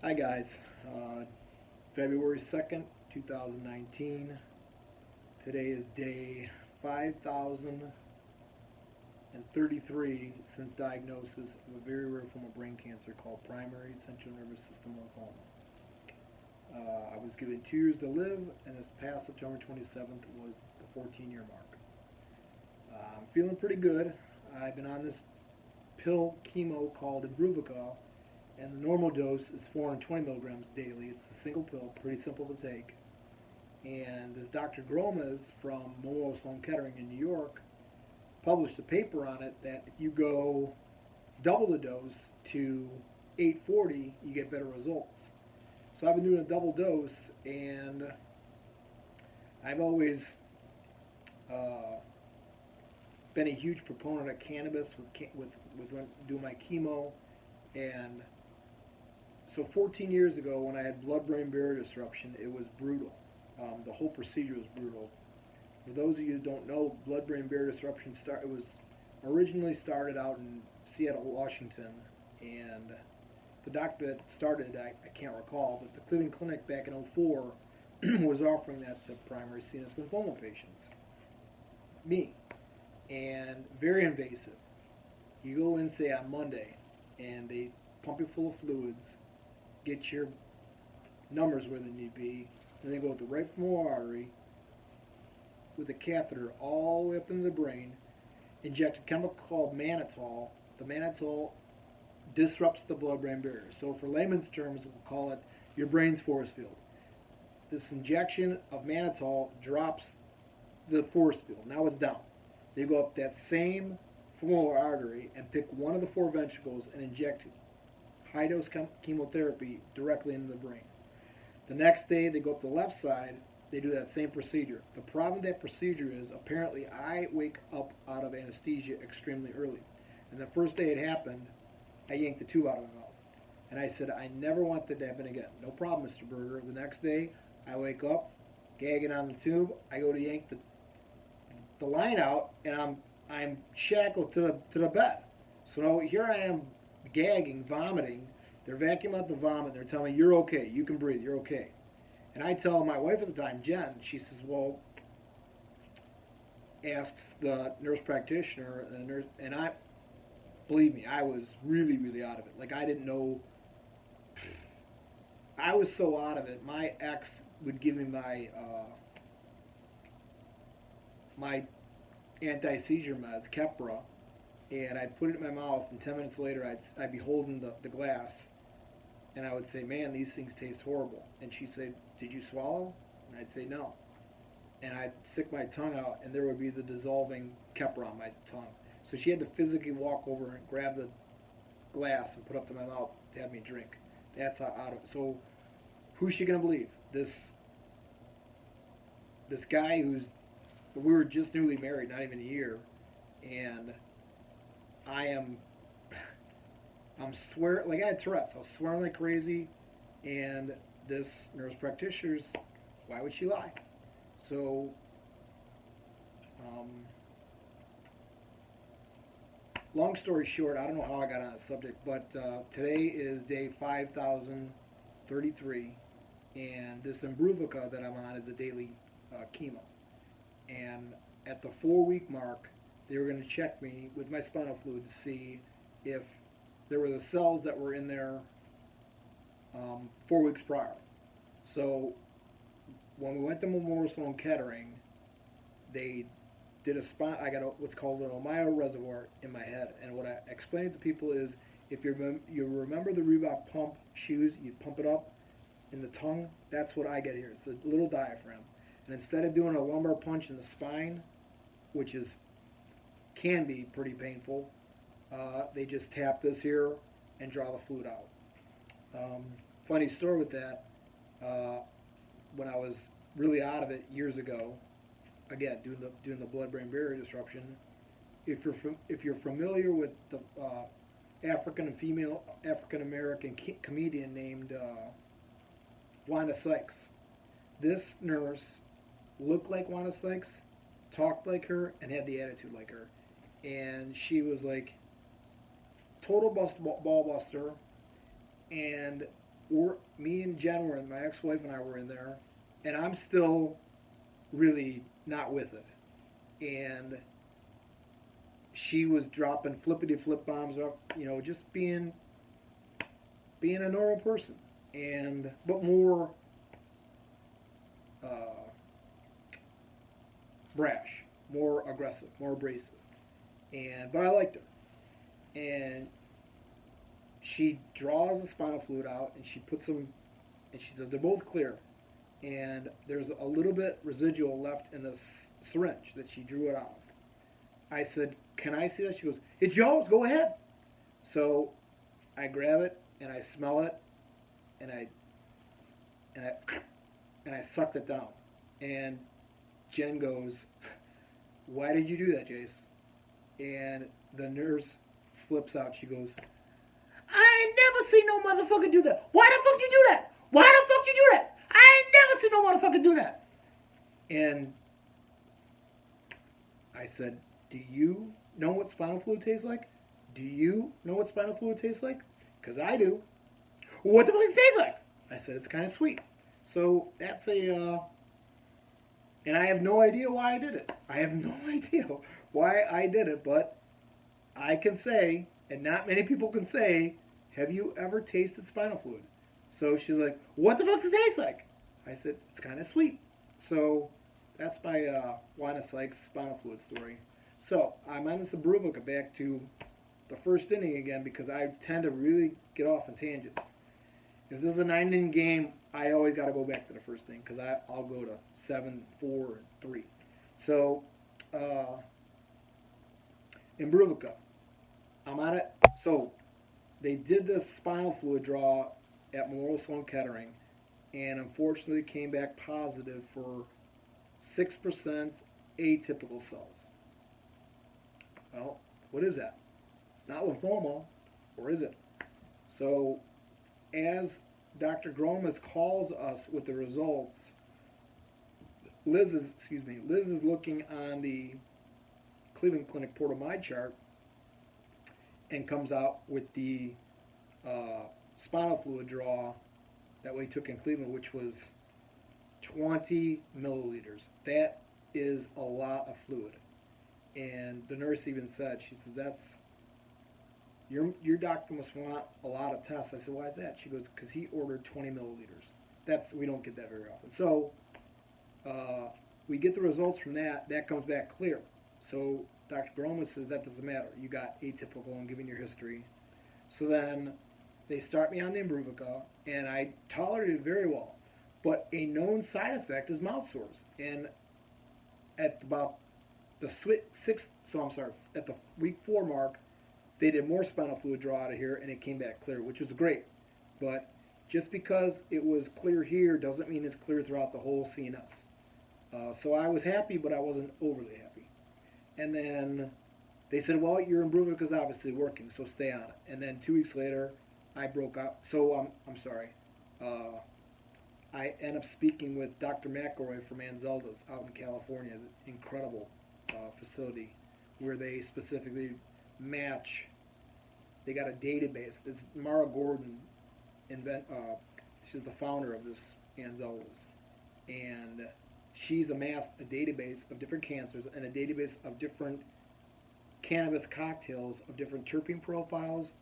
Hi guys, February 2nd, 2019. Today is day 5,033 since diagnosis of a very rare form of brain cancer called primary central nervous system lymphoma. I was given 2 years to live, and this past September 27th was the 14-year mark. I'm feeling pretty good. I've been on this pill chemo called Imbruvica, and the normal dose is 420 milligrams daily. It's a single pill, pretty simple to take. And this Dr. Gromes from Memorial Sloan Kettering in New York published a paper on it that if you go double the dose to 840, you get better results. So I've been doing a double dose, and I've always been a huge proponent of cannabis with doing my chemo. And so 14 years ago, when I had blood-brain barrier disruption, it was brutal. The whole procedure was brutal. For those of you who don't know, blood-brain barrier disruption it was originally started out in Seattle, Washington, and the doctor that started, I can't recall, but the Cleveland Clinic back in '04 was offering that to primary CNS lymphoma patients. Me. And very invasive. You go in, say, on Monday, and they pump you full of fluids, get your numbers where they need to be, then they go with the right femoral artery with a catheter all the way up into the brain, inject a chemical called mannitol. The mannitol disrupts the blood-brain barrier. So for layman's terms, we'll call it your brain's force field. This injection of mannitol drops the force field. Now it's down. They go up that same femoral artery and pick one of the four ventricles and inject high-dose chemotherapy directly into the brain. The next day, they go up the left side, they do that same procedure. The problem with that procedure is apparently I wake up out of anesthesia extremely early. And the first day it happened, I yanked the tube out of my mouth. And I said, I never want that to happen again. No problem, Mr. Berger. The next day, I wake up, gagging on the tube. I go to yank the line out, and I'm shackled to the bed. So now here I am gagging, vomiting. They're vacuuming out the vomit. They're telling me, you're okay. You can breathe. You're okay. And I tell my wife at the time, Jen, she says, well, asks the nurse practitioner, and I, believe me, I was really, really out of it. Like, I didn't know. I was so out of it. My ex would give me my anti-seizure meds, Keppra, and I'd put it in my mouth, and 10 minutes later I'd be holding the glass, and I would say, man, these things taste horrible. And she'd say, did you swallow? And I'd say, no. And I'd stick my tongue out, and there would be the dissolving Keppra on my tongue. So she had to physically walk over and grab the glass and put it up to my mouth to have me drink. That's how out of it. So who's she going to believe? This guy we were just newly married, not even a year, and I'm swearing, like I had Tourette's. I was swearing like crazy, and this nurse practitioner's, why would she lie? So, long story short, I don't know how I got on the subject, but today is day 5,033, and this Imbruvica that I'm on is a daily chemo. And at the 4-week mark, they were going to check me with my spinal fluid to see if there were the cells that were in there 4 weeks prior. So when we went to Memorial Sloan Kettering, they did I got what's called an Omayo reservoir in my head. And what I explained to people is, if you remember the Reebok pump shoes, you pump it up in the tongue. That's what I get here. It's a little diaphragm. And instead of doing a lumbar punch in the spine, which can be pretty painful, they just tap this here and draw the fluid out. Funny story with that, when I was really out of it years ago, again, doing the blood-brain barrier disruption, if you're familiar with the African American comedian named Wanda Sykes, this nurse looked like Wanda Sykes, talked like her, and had the attitude like her. And she was like total ball buster, and me and Jen were in, my ex-wife and I were in there, and I'm still really not with it. And she was dropping flippity flip bombs up, just being a normal person, and but more uh, brash, more aggressive, more abrasive. And but I liked her, and she draws the spinal fluid out, and she puts them, and she said they're both clear, and there's a little bit residual left in the syringe that she drew it out of. I said, "Can I see that?" She goes, "It's yours. Go ahead." So I grab it and I smell it, and and I and I sucked it down. And Jen goes, "Why did you do that, Jace?" And the nurse flips out. She goes, "I ain't never seen no motherfucker do that. Why the fuck you do that? Why the fuck you do that? I ain't never seen no motherfucker do that." And I said, "Do you know what spinal fluid tastes like? Do you know what spinal fluid tastes like? Because I do." "What the fuck does it taste like?" I said, "It's kind of sweet." So that's and I have no idea why I did it. I have no idea why I did it, but I can say, and not many people can say, "Have you ever tasted spinal fluid?" So she's like, "What the fuck does it taste like?" I said, "It's kind of sweet." So that's my Wina Sykes spinal fluid story. So I'm on this Imbruvica back to the first inning again because I tend to really get off on tangents. If this is a 9-inning game, I always got to go back to the first inning because I'll go to 7, 4, 3. So Imbruvica, I'm on it. So they did this spinal fluid draw at Memorial Sloan Kettering, and unfortunately came back positive for 6% atypical cells. Well, what is that? It's not lymphoma, or is it? So, as Dr. Gromas calls us with the results, Liz is looking on the Cleveland Clinic portal my chart and comes out with the spinal fluid draw that we took in Cleveland, which was 20 milliliters. That is a lot of fluid. And the nurse even said, she says, "That's your doctor must want a lot of tests." I said, "Why is that?" She goes, "Because he ordered 20 milliliters. We don't get that very often." So we get the results from that. That comes back clear. So Dr. Broma says that doesn't matter. You got atypical and given your history. So then they start me on the Imbruvica, and I tolerated it very well. But a known side effect is mouth sores. And at about the at the week 4 mark, they did more spinal fluid draw out of here, and it came back clear, which was great. But just because it was clear here doesn't mean it's clear throughout the whole CNS. So I was happy, but I wasn't overly happy. And then they said, "Well, your Imbruvica is obviously working, so stay on it." And then 2 weeks later, I broke out. So I'm sorry. I end up speaking with Dr. McElroy from Anzelda's out in California, an incredible facility where they specifically match. They got a database. This Mara Gordon she's the founder of this Anzelda's, and she's amassed a database of different cancers and a database of different cannabis cocktails of different terpene profiles,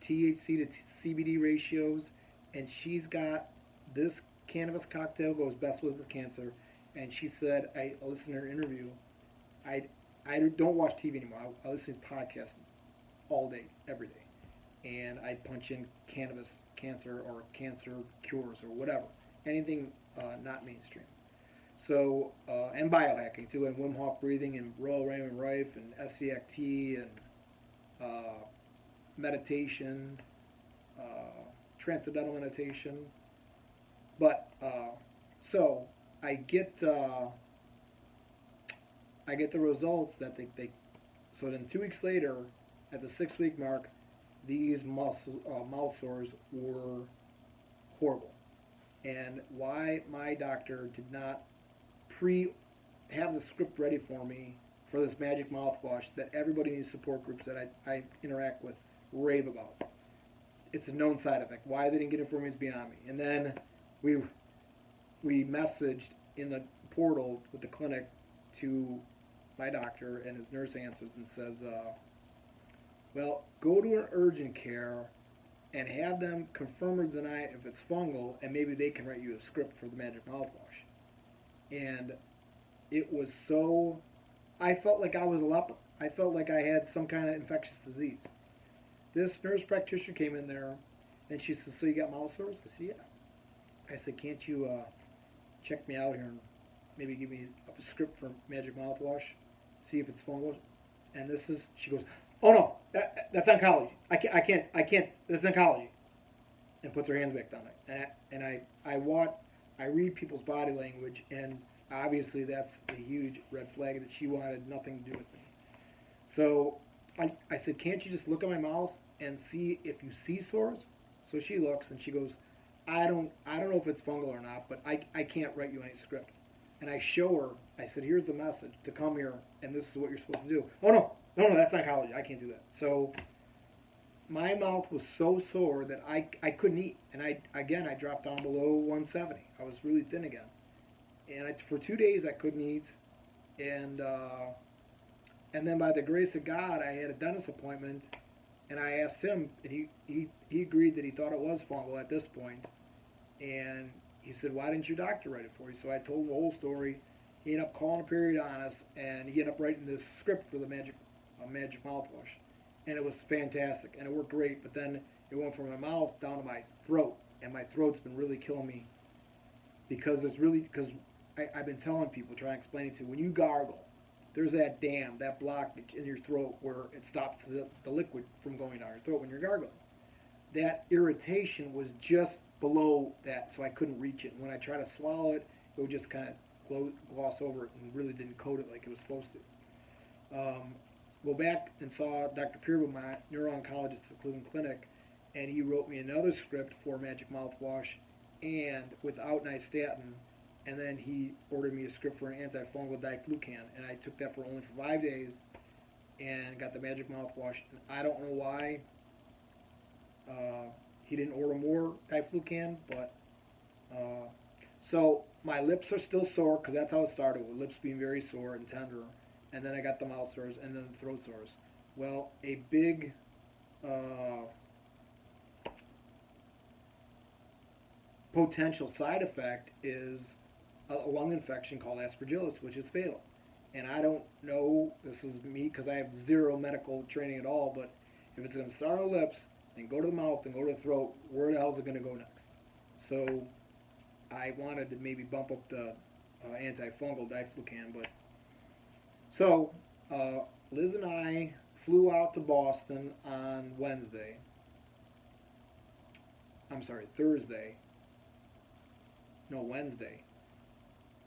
THC to CBD ratios, and she's got this cannabis cocktail goes best with the cancer. And she said, I listened to her interview, I don't watch TV anymore. I listen to podcasts all day, every day. And I punch in cannabis cancer or cancer cures or whatever. Anything not mainstream. So, and biohacking too, and Wim Hof breathing, and Royal Raymond Rife, and SCFT, and meditation, transcendental meditation. But, so, I get the results that they so then 2 weeks later, at the 6-week mark, these mouth sores were horrible. And why my doctor did not have the script ready for me for this magic mouthwash that everybody in these support groups that I interact with rave about. it's a known side effect. Why they didn't get it for me is beyond me. And then we we messaged in the portal with the clinic to my doctor, and his nurse answers and says, well, go to an urgent care and have them confirm or deny if it's fungal, and maybe they can write you a script for the magic mouthwash. And it was so, I felt like I was a leper. I felt like I had some kind of infectious disease. This nurse practitioner came in there, and she says, so you got mouth sores? I said, yeah. I said, can't you check me out here and maybe give me a script for magic mouthwash, see if it's fungal? And this is, she goes, oh no, that's oncology. I can't, that's oncology. And puts her hands back down it. And I read people's body language, and obviously that's a huge red flag that she wanted nothing to do with me. So I said, can't you just look at my mouth and see if you see sores? So she looks and she goes, I don't know if it's fungal or not, but I can't write you any script. And I show her, I said, here's the message to come here, and this is what you're supposed to do. Oh no, that's oncology. I can't do that. So my mouth was so sore that I couldn't eat. And I dropped down below 170. I was really thin again. And for 2 days I couldn't eat. And then by the grace of God, I had a dentist appointment, and I asked him, and he agreed that he thought it was fungal at this point. And he said, why didn't your doctor write it for you? So I told him the whole story. He ended up calling a periodontist, and he ended up writing this script for the magic mouthwash. And it was fantastic, and it worked great. But then it went from my mouth down to my throat, and my throat's been really killing me because I've been telling people, trying to explain it to, when you gargle, there's that dam, that blockage in your throat where it stops the liquid from going down your throat when you're gargling. That irritation was just below that, so I couldn't reach it. And when I try to swallow it, it would just kind of gloss over it and really didn't coat it like it was supposed to. Go back and saw Dr. Peerbo, my neuro-oncologist at the Cleveland Clinic, and he wrote me another script for magic mouthwash and without nystatin, and then he ordered me a script for an antifungal diflucan, and I took that for only 5 days and got the magic mouthwash. And I don't know why he didn't order more diflucan, but so my lips are still sore because that's how it started, with lips being very sore and tender, and then I got the mouth sores and then the throat sores. Well, a big potential side effect is a lung infection called aspergillus, which is fatal. And I don't know, this is me because I have zero medical training at all, but if it's going to start on the lips and go to the mouth and go to the throat, where the hell is it going to go next? So I wanted to maybe bump up the antifungal diflucan, but so Liz and I flew out to Boston on Wednesday.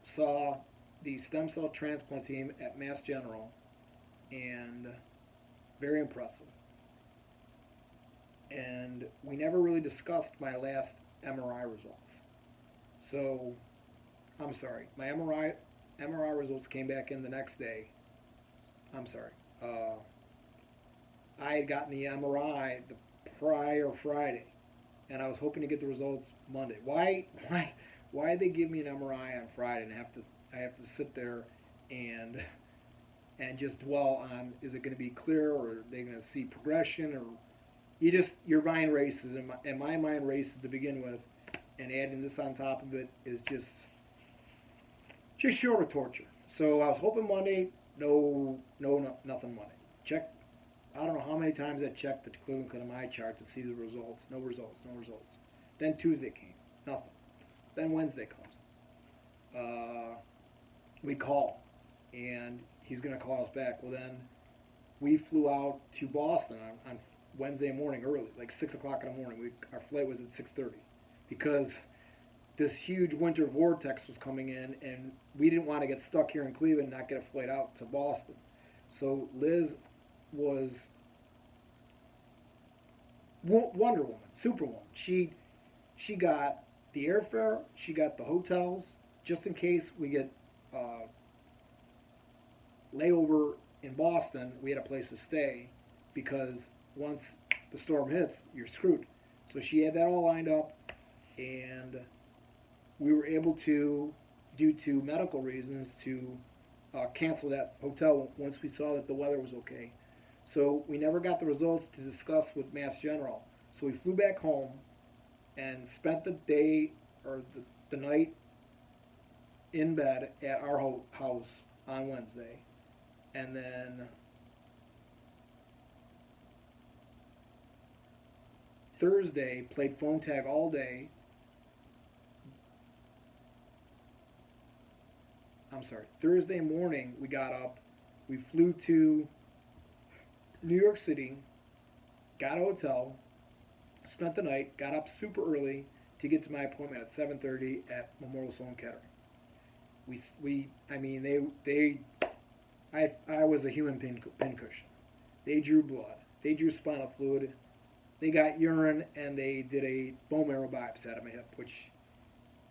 Saw the stem cell transplant team at Mass General, and very impressive. And we never really discussed my last MRI results. So, I'm sorry, my MRI results came back in the next day. I'm sorry. I had gotten the MRI the prior Friday, and I was hoping to get the results Monday. Why did they give me an MRI on Friday and I have to sit there and just dwell on, is it going to be clear, or are they going to see progression, or your mind races, and my mind races to begin with, and adding this on top of it is just short of torture. So I was hoping Monday, nothing Monday. Check. I don't know how many times I checked the Cleveland Clinic MI chart to see the results. No results. Then Tuesday came. Nothing. Then Wednesday comes. We call, and he's going to call us back. Well, then we flew out to Boston on Wednesday morning early, like 6 o'clock in the morning. Our flight was at 6:30 because this huge winter vortex was coming in, and we didn't want to get stuck here in Cleveland and not get a flight out to Boston. So Liz was Wonder Woman, Superwoman. She got the airfare, she got the hotels, just in case we get layover in Boston. We had a place to stay because once the storm hits, you're screwed. So she had that all lined up, and we were able to, due to medical reasons, to cancel that hotel once we saw that the weather was okay. So we never got the results to discuss with Mass General. So we flew back home and spent the day or the night in bed at our house on Wednesday. And then Thursday, played phone tag all day. I'm sorry, Thursday morning we got up. We flew to New York City, got a hotel, spent the night, got up super early to get to my appointment at 7:30 at Memorial Sloan Kettering. I mean, I was a human pincushion. They drew blood, they drew spinal fluid, they got urine, and they did a bone marrow biopsy out of my hip, which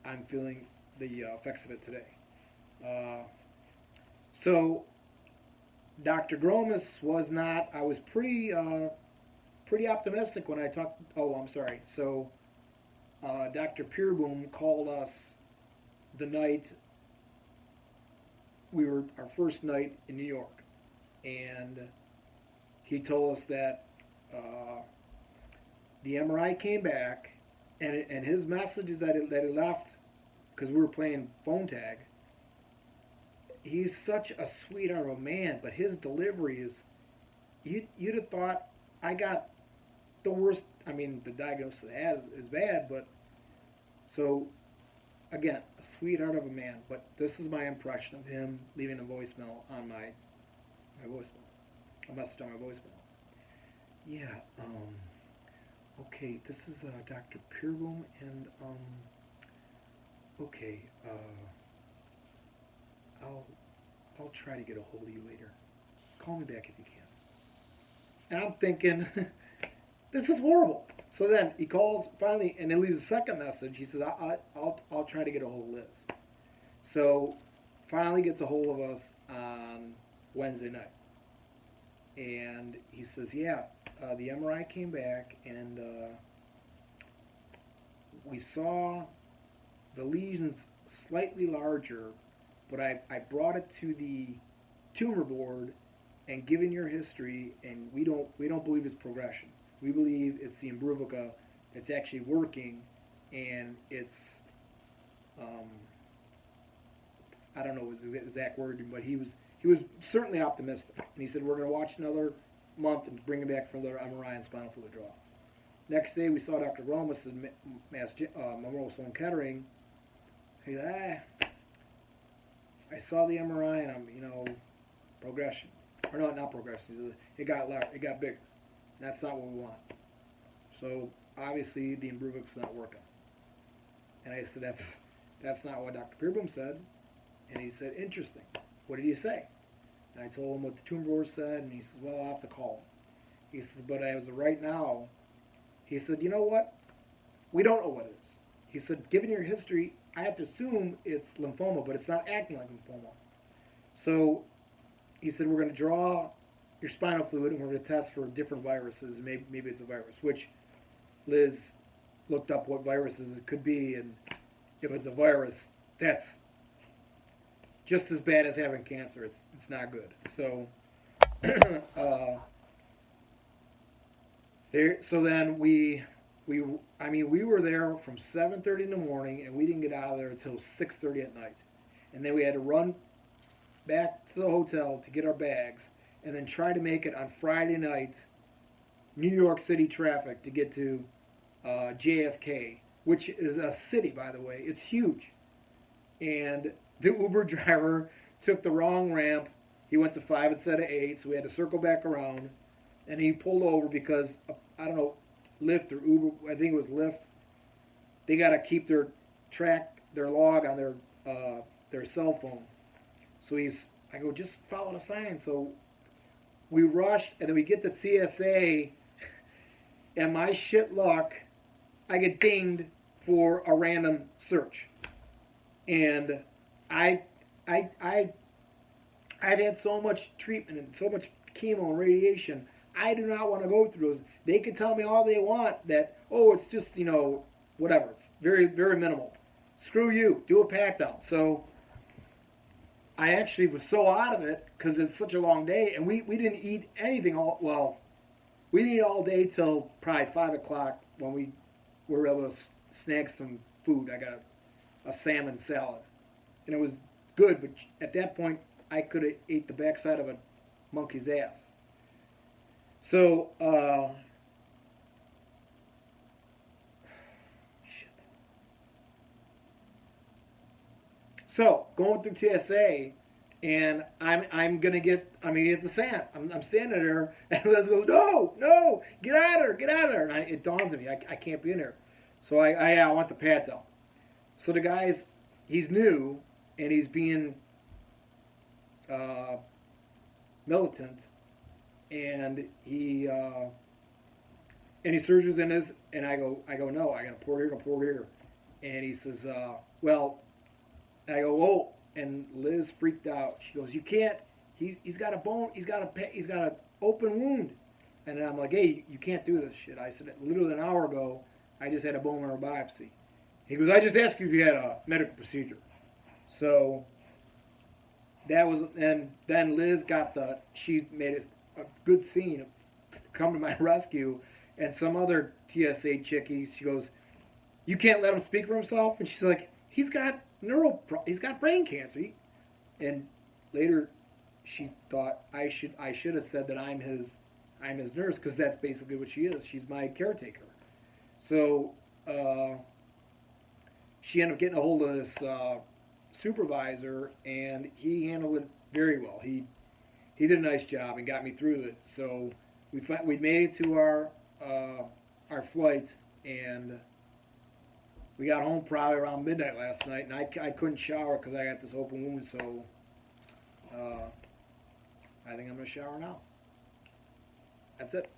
I'm feeling the effects of it today. So Dr. Gromas was not. I was pretty optimistic when I talked. Oh, I'm sorry. So Dr. Peerboom called us the night we were our first night in New York, and he told us that the MRI came back, and his message that he left, because we were playing phone tag. He's such a sweetheart of a man, but his delivery is, you'd have thought I got the worst. I mean, the diagnosis is bad, but so again, a sweetheart of a man. But this is my impression of him leaving a voicemail on my voicemail, a message on my voicemail. Yeah. Okay. This is Dr. Peerboom, and okay. I'll try to get a hold of you later. Call me back if you can. And I'm thinking, this is horrible. So then he calls finally, and then leaves a second message. He says, I'll try to get a hold of Liz. So finally gets a hold of us on Wednesday night. And he says, yeah, the MRI came back, and we saw the lesions slightly larger, but I brought it to the tumor board, and given your history, and we don't believe it's progression. We believe it's the Imbruvica that's actually working, and it's I don't know his exact wording, but he was certainly optimistic, and he said we're going to watch another month and bring him back for another MRI and spinal fluid draw. Next day we saw Dr. Romas at Memorial Sloan Kettering. He said, I saw the MRI, and I'm, progression. Or no, not progression. He said, it got bigger. That's not what we want. So obviously the Imbruvica's not working. And I said, that's not what Dr. Peerboom said. And he said, interesting. What did he say? And I told him what the tumor board said, and he says, well, I'll have to call him. He says, but as of right now, he said, you know what? We don't know what it is. He said, given your history, I have to assume it's lymphoma, but it's not acting like lymphoma. So he said, we're going to draw your spinal fluid, and we're going to test for different viruses, and maybe it's a virus, which Liz looked up what viruses it could be, and if it's a virus, that's just as bad as having cancer. It's not good. So so then we were there from 7:30 in the morning, and we didn't get out of there until 6:30 at night. And then we had to run back to the hotel to get our bags, and then try to make it on Friday night, New York City traffic, to get to JFK, which is a city, by the way. It's huge. And the Uber driver took the wrong ramp. He went to 5 instead of 8, so we had to circle back around. And he pulled over because, I don't know, Lyft or Uber, I think it was Lyft. They got to keep their log on their cell phone. So I go, just follow the sign. So we rushed, and then we get to TSA, and my shit luck, I get dinged for a random search. And I've had so much treatment and so much chemo and radiation. I do not want to go through those. They can tell me all they want that, oh, it's just, whatever. It's very, very minimal. Screw you. Do a pat down. So I actually was so out of it because it's such a long day, and we didn't eat anything we didn't eat all day till probably 5 o'clock when we were able to snag some food. I got a salmon salad, and it was good, but at that point, I could have ate the backside of a monkey's ass. So, shit. So going through TSA, and I'm gonna get the sand. I'm standing there, and Liz goes, no, no, get out of there, get out of there. And it dawns on me, I can't be in there. So I want the pat down. So the guy's, he's new, and he's being militant, and he surges in his, and I go no, I got to pour here, and he says, well, and I go, oh, and Liz freaked out. She goes, you can't. He's got a bone. He's got an open wound, and I'm like, hey, you can't do this shit. I said, literally an hour ago, I just had a bone marrow biopsy. He goes, I just asked you if you had a medical procedure. So that was, and then Liz she made a good scene to come to my rescue, and some other TSA chickie, she goes, you can't let him speak for himself? And she's like, he's got brain cancer. And later she thought I should have said that I'm his nurse, because that's basically what she is. She's my caretaker. So she ended up getting a hold of this supervisor, and he handled it very well. He did a nice job and got me through it. So we made it to our flight, and we got home probably around midnight last night, and I couldn't shower because I got this open wound. So I think I'm gonna shower now. That's it.